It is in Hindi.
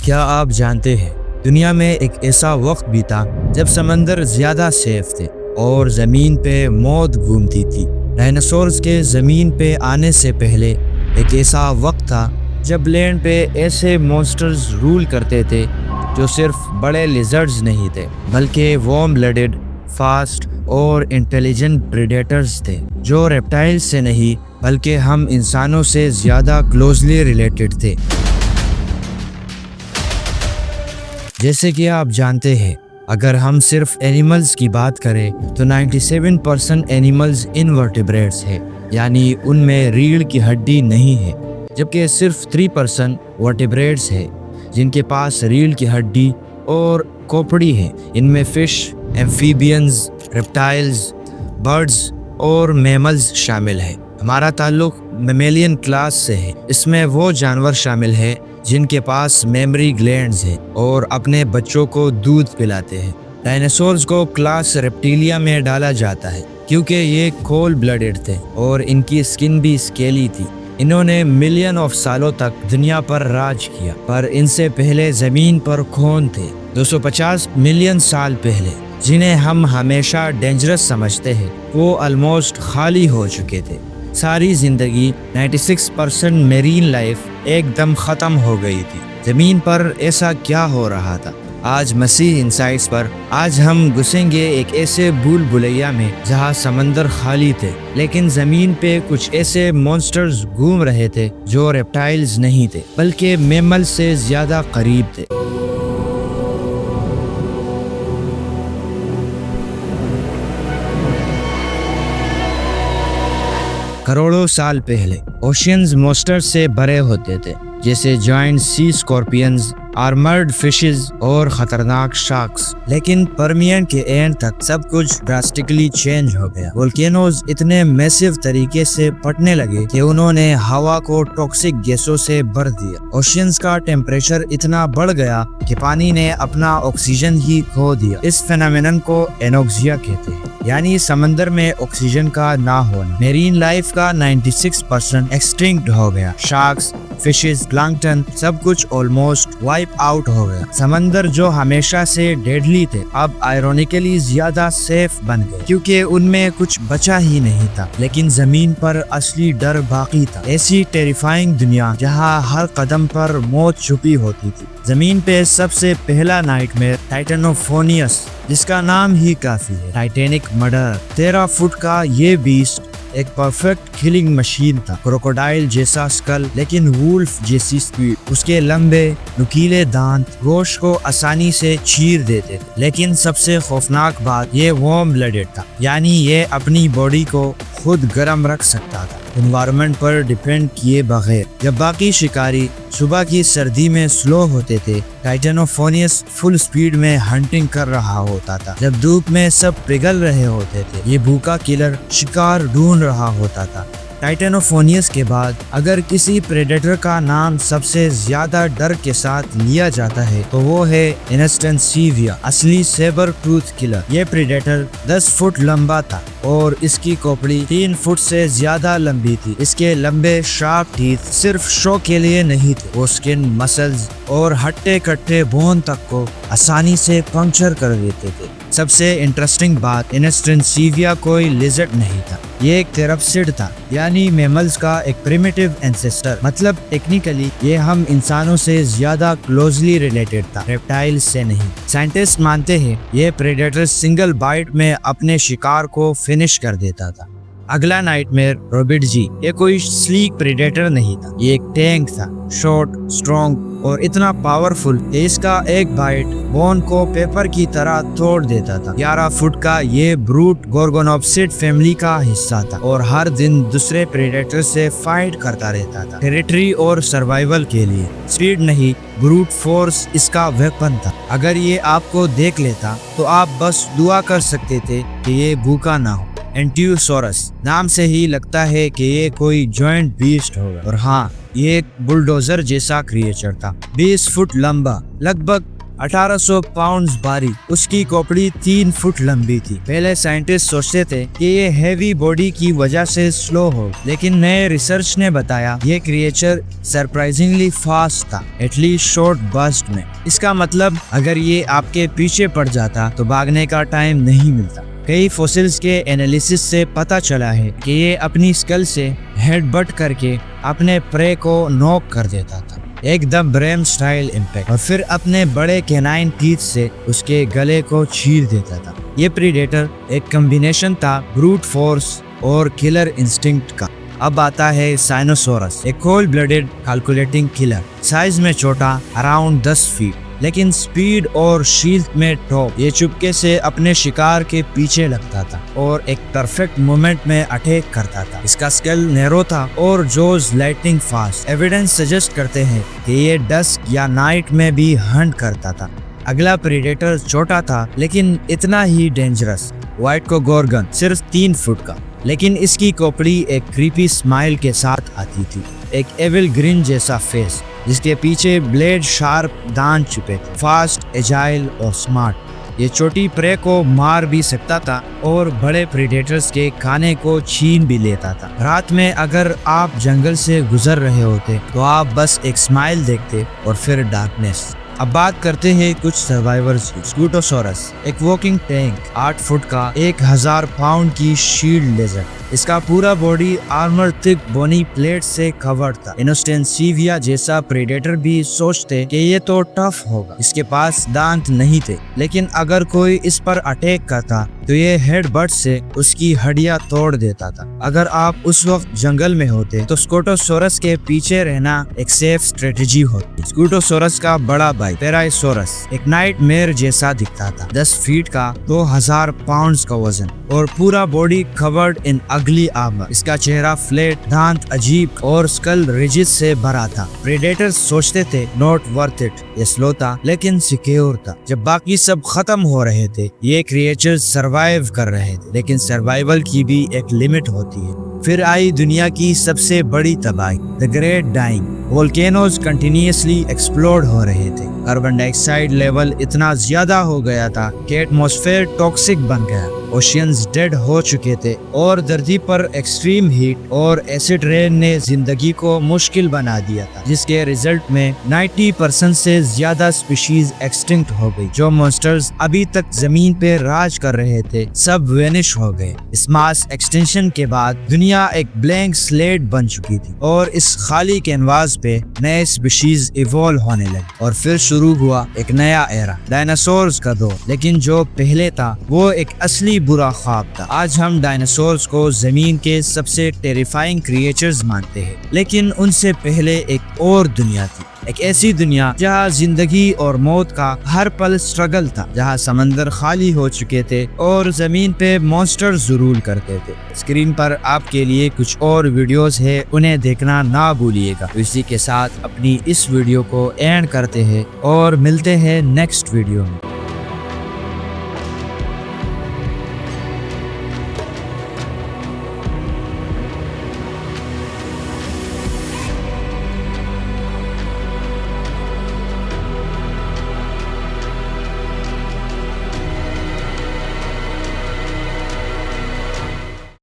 क्या आप जानते हैं दुनिया में एक ऐसा वक्त भी था जब समंदर ज्यादा सेफ थे और जमीन पे मौत घूमती थी। डायनासोर्स के जमीन पे आने से पहले एक ऐसा वक्त था जब लैंड पे ऐसे मॉन्स्टर्स रूल करते थे जो सिर्फ बड़े लिजर्ड्स नहीं थे बल्कि वार्म ब्लडेड, फास्ट और इंटेलिजेंट प्रेडेटर्स थे जो रेप्टाइल्स से नहीं बल्कि हम इंसानों से ज्यादा क्लोजली रिलेटेड थे। जैसे कि आप जानते हैं, अगर हम सिर्फ एनिमल्स की बात करें तो 97% एनिमल्स इनवर्टिब्रेट्स है, यानी उनमें रीढ़ की हड्डी नहीं है, जबकि सिर्फ 3% वर्टिब्रेट्स है जिनके पास रीढ़ की हड्डी और खोपड़ी है। इनमें फिश, एम्फीबियंस, रेप्टाइल्स, बर्ड्स और मैमल्स शामिल है। हमारा ताल्लुक मेमेलियन क्लास से है। इसमें वो जानवर शामिल है जिनके पास मेमोरी ग्लैंड्स है और अपने बच्चों को दूध पिलाते हैं। डायनासोर्स को क्लास रेप्टिलिया में डाला जाता है क्योंकि ये कोल्ड ब्लडेड थे और इनकी स्किन भी स्केली थी। इन्होंने मिलियन ऑफ सालों तक दुनिया पर राज किया, पर इनसे पहले जमीन पर कौन थे? 250 मिलियन साल पहले, जिन्हें हम हमेशा डेंजरस समझते हैं, वो ऑलमोस्ट खाली हो चुके थे। सारी जिंदगी 96% मेरीन लाइफ एकदम खत्म हो गई थी। जमीन पर ऐसा क्या हो रहा था? आज मसीह इनसाइट्स पर आज हम घुसेंगे एक ऐसे भूल भुलैया में जहां समंदर खाली थे, लेकिन जमीन पे कुछ ऐसे मॉन्स्टर्स घूम रहे थे जो रेप्टाइल्स नहीं थे बल्कि मैमल से ज्यादा करीब थे। करोड़ों साल पहले ओशियंस मॉन्स्टर्स से भरे होते थे, जैसे जायंट सी स्कॉर्पियंस, आर्मर्ड फिशेस और खतरनाक शार्क्स। लेकिन परमियन के एंड तक सब कुछ ड्रास्टिकली चेंज हो गया। वोल्केनोज इतने मैसिव तरीके से फटने लगे कि उन्होंने हवा को टॉक्सिक गैसों से भर दिया। ओशियंस का टेम्परेचर इतना बढ़ गया कि पानी ने अपना ऑक्सीजन ही खो दिया। इस फेनोमेनन को एनोक्सिया कहते हैं, यानी समंदर में ऑक्सीजन का ना होना। मेरीन लाइफ का 96% एक्सटिंक्ट हो गया। शार्क्स, फिशेस, प्लैंकटन सब कुछ ऑलमोस्ट वाइप आउट हो गया। समंदर जो हमेशा से डेडली थे अब आयरोनिकली ज्यादा सेफ बन गए क्योंकि उनमें कुछ बचा ही नहीं था। लेकिन जमीन पर असली डर बाकी था। ऐसी टेरिफाइंग दुनिया जहां हर कदम पर मौत छुपी होती थी। जमीन पे सबसे पहला नाइटमेयर टाइटेनोफोनियस, जिसका नाम ही काफी है, टाइटेनिक मर्डर। 13 फुट का ये बीस्ट एक परफेक्ट किलिंग मशीन था। क्रोकोडाइल जैसा स्कल लेकिन वुल्फ जैसी स्पीड। उसके लंबे नुकीले दांत गोश्त को आसानी से चीर देते थे। लेकिन सबसे खौफनाक बात, ये वार्म ब्लडेड था, यानी ये अपनी बॉडी को खुद गर्म रख सकता था, एनवायरनमेंट पर डिपेंड किए बगैर। जब बाकी शिकारी सुबह की सर्दी में स्लो होते थे, टाइटेनोफोनियस फुल स्पीड में हंटिंग कर रहा होता था। जब धूप में सब पिघल रहे होते थे, ये भूखा किलर शिकार ढूंढ रहा होता था। टाइटेनोफोनियस के बाद अगर किसी प्रेडेटर का नाम सबसे ज्यादा डर के साथ लिया जाता है तो वो है इनस्टेंसिविया, असली सेबर टूथ किलर। ये प्रेडेटर 10 फुट लंबा था और इसकी खोपड़ी 3 फुट से ज्यादा लंबी थी। इसके लंबे शार्प टीथ सिर्फ शो के लिए नहीं थे, वो स्किन, मसल्स और हट्टे कट्टे बोन तक को आसानी से पंक्चर कर देते थे। सबसे इंटरेस्टिंग बात, इनस्टेंसिविया कोई लिजर्ड नहीं था, ये एक थेराप्सिड था, यानी मैमल्स का एक प्रिमिटिव एंसेस्टर। मतलब टेक्निकली ये हम इंसानों से ज्यादा क्लोजली रिलेटेड था, रेप्टाइल्स से नहीं। साइंटिस्ट मानते हैं ये प्रेडेटर सिंगल बाइट में अपने शिकार को फिनिश कर देता था। अगला नाइटमेयर रॉबिट जी, ये कोई स्लीक प्रेडेटर नहीं था, ये एक टैंक था, शॉर्ट, स्ट्रॉन्ग और इतना पावरफुल कि इसका एक बाइट बोन को पेपर की तरह तोड़ देता था। 11 फुट का ये ब्रूट गोर्गोनोप्सिड फैमिली का हिस्सा था और हर दिन दूसरे प्रेडेटर से फाइट करता रहता था, टेरिटरी और सर्वाइवल के लिए। स्पीड नहीं, ब्रूट फोर्स इसका वेपन था। अगर ये आपको देख लेता तो आप बस दुआ कर सकते थे कि ये भूखा ना हो। एंटियोसोरस, नाम से ही लगता है कि ये कोई जॉइंट बीस्ट होगा। और हाँ, ये एक बुलडोजर जैसा क्रिएचर था, 20 फुट लंबा, लगभग 1800 पाउंड भारी। उसकी खोपड़ी 3 फुट लंबी थी। पहले साइंटिस्ट सोचते थे कि ये हैवी बॉडी की वजह से स्लो हो, लेकिन नए रिसर्च ने बताया ये क्रिएचर सरप्राइजिंगली फास्ट था, एटलीस्ट शॉर्ट बर्स्ट में। इसका मतलब अगर ये आपके पीछे पड़ जाता तो भागने का टाइम नहीं मिलता। कई फॉसिल्स के एनालिसिस से पता चला है कि ये अपनी स्कल से हेडबट करके अपने प्रे को नॉक कर देता था, एकदम ब्रेम स्टाइल इम्पैक्ट, और फिर अपने बड़े कैनाइन टीथ से उसके गले को चीर देता था। ये प्रीडेटर एक कॉम्बिनेशन था ब्रूट फोर्स और किलर इंस्टिंक्ट का। अब आता है साइनोसोरस, एक cold blooded calculating killer. Size में छोटा, अराउंड 10 फीट, लेकिन स्पीड और शील्ड में टॉप। ये चुपके से अपने शिकार के पीछे लगता था और एक परफेक्ट मोमेंट में अटैक करता था। इसका स्केल नैरो था और जोज लाइटनिंग फास्ट। एविडेंस सजेस्ट करते हैं कि ये डस्क या नाइट में भी हंट करता था। अगला प्रीडेटर छोटा था लेकिन इतना ही डेंजरस, व्हाइट को गोरगन, सिर्फ 3 फुट का, लेकिन इसकी खोपड़ी एक क्रीपी स्माइल के साथ आती थी, एक एविल ग्रिन जैसा फेस जिसके पीछे ब्लेड शार्प दांत छुपे थे। फास्ट, एजाइल और स्मार्ट। ये छोटी प्रे को मार भी सकता था और बड़े प्रीडेटर्स के खाने को छीन भी लेता था। रात में अगर आप जंगल से गुजर रहे होते तो आप बस एक स्माइल देखते और फिर डार्कनेस। अब बात करते हैं कुछ सर्वाइवर्स की। स्कूटोसोरस, एक वॉकिंग टैंक, 8 फुट का, 1000 पाउंड की शील्ड लेजर। इसका पूरा body armour thick bony plate से कवर्ड था। इनोस्टेंसिविया जैसा प्रेडेटर भी सोचते कि ये तो टफ होगा। इसके पास दांत नहीं थे, लेकिन अगर कोई इस पर अटैक करता तो ये हेडबट से उसकी हड्डियां तोड़ देता था। अगर आप उस वक्त जंगल में होते तो स्कूटोसोरस के पीछे रहना एक सेफ स्ट्रेटेजी होती। स्कूटोसोरस का बड़ा भाई पेराइसोरस एक नाइटमेयर जैसा दिखता था, 10 फीट का, 2000 पाउंड का वजन और पूरा बॉडी कवर्ड इन अगली आर्मर। इसका चेहरा फ्लैट, दांत अजीब और स्कल रिजिड से भरा था। प्रेडेटर्स सोचते थे नॉट वर्थ इट, ये स्लो था लेकिन सिक्योर था। जब बाकी सब खत्म हो रहे थे ये क्रिएचर्स सर्वाइव कर रहे थे, लेकिन सर्वाइवल की भी एक लिमिट होती है। फिर आई दुनिया की सबसे बड़ी तबाही, the great dying. Volcanoes continuously explode हो रहे थे। कार्बन डाइऑक्साइड लेवल इतना ज्यादा हो गया था कि एटमॉस्फेयर टॉक्सिक बन गया। ओशियंस डेड हो चुके थे और धरती पर एक्सट्रीम हीट और एसिड रेन ने जिंदगी को मुश्किल बना दिया था, जिसके रिजल्ट में 90% से ज्यादा स्पीशीज एक्सटिंक्ट हो गई। जो मॉन्स्टर्स अभी तक जमीन पे राज कर रहे थे सब वेनिश हो गए। इस मास एक्सटेंशन के बाद दुनिया एक ब्लैंक स्लेट बन चुकी थी और इस खाली कैनवास पे नए स्पीशीज इवॉल्व होने लगे और फिर शुरू हुआ एक नया एरा, डायनासोर्स का दौर। लेकिन जो पहले था वो एक असली बुरा ख्वाब था। आज हम डायनासोर्स को जमीन के सबसे टेरिफाइंग क्रिएचर्स मानते हैं, लेकिन उनसे पहले एक और दुनिया थी, एक ऐसी दुनिया जहाँ जिंदगी और मौत का हर पल स्ट्रगल था, जहाँ समंदर खाली हो चुके थे और जमीन पे मॉन्स्टर जरूर करते थे। स्क्रीन पर आपके लिए कुछ और वीडियोस है, उन्हें देखना ना भूलिएगा। तो इसी के साथ अपनी इस वीडियो को एंड करते हैं और मिलते हैं नेक्स्ट वीडियो में।